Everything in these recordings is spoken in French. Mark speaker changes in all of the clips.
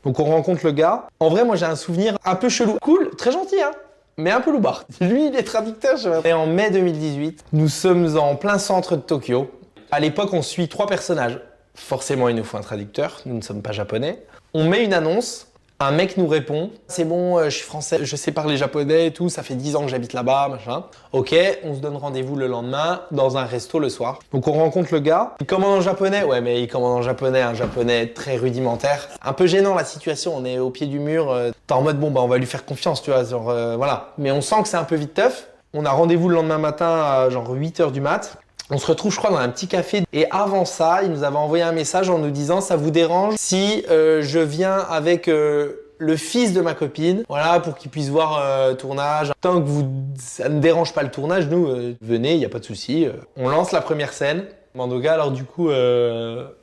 Speaker 1: Donc on rencontre le gars. En vrai, moi j'ai un souvenir un peu chelou. Cool, très gentil, hein, mais un peu loupard. Lui, il est traducteur. Et en mai 2018, nous sommes en plein centre de Tokyo. À l'époque, on suit 3 personnages. Forcément, il nous faut un traducteur. Nous ne sommes pas japonais. On met une annonce. Un mec nous répond, c'est bon, je suis français, je sais parler japonais et tout, ça fait 10 ans que j'habite là-bas, machin. Ok, on se donne rendez-vous le lendemain dans un resto le soir. Donc on rencontre le gars, il commande en japonais, ouais mais il commande en japonais, un japonais très rudimentaire. Un peu gênant la situation, on est au pied du mur, t'es en mode bon bah on va lui faire confiance, tu vois, genre voilà. Mais on sent que c'est un peu vite teuf. On a rendez-vous le lendemain matin à genre 8h du mat'. On se retrouve, je crois, dans un petit café. Et avant ça, il nous avait envoyé un message en nous disant « Ça vous dérange si je viens avec le fils de ma copine, voilà, pour qu'il puisse voir tournage. Tant que ça ne dérange pas le tournage, nous, venez, il n'y a pas de souci. On lance la première scène. Mandoga, alors du coup,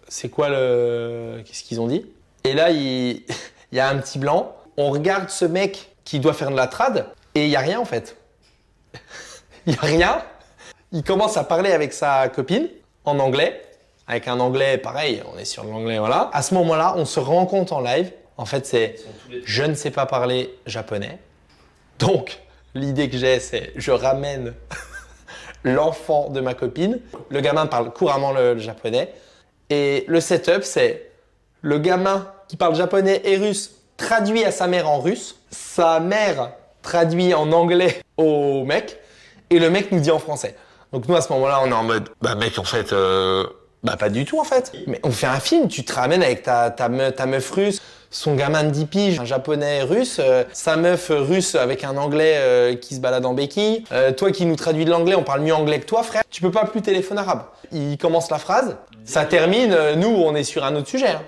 Speaker 1: c'est quoi le... Qu'est-ce qu'ils ont dit? Et là, il y a un petit blanc. On regarde ce mec qui doit faire de la trad et il n'y a rien en fait. Il n'y a rien. Il commence à parler avec sa copine en anglais, avec un anglais pareil, on est sur l'anglais, voilà. À ce moment-là, on se rend compte en live, en fait c'est « je ne sais pas parler japonais ». Donc, l'idée que j'ai, c'est je ramène l'enfant de ma copine. Le gamin parle couramment le japonais. Et le setup, c'est le gamin qui parle japonais et russe traduit à sa mère en russe. Sa mère traduit en anglais au mec. Et le mec nous dit en français. Donc nous, à ce moment-là, on est en mode « Bah mec, en fait, bah pas du tout en fait. Mais on fait un film, tu te ramènes avec ta meuf russe, son gamin de 10 piges, un japonais russe, sa meuf russe avec un anglais qui se balade en béquille. Toi qui nous traduis de l'anglais, on parle mieux anglais que toi, frère. Tu peux pas plus téléphoner arabe. » Il commence la phrase, ça termine, nous, on est sur un autre sujet. Hein.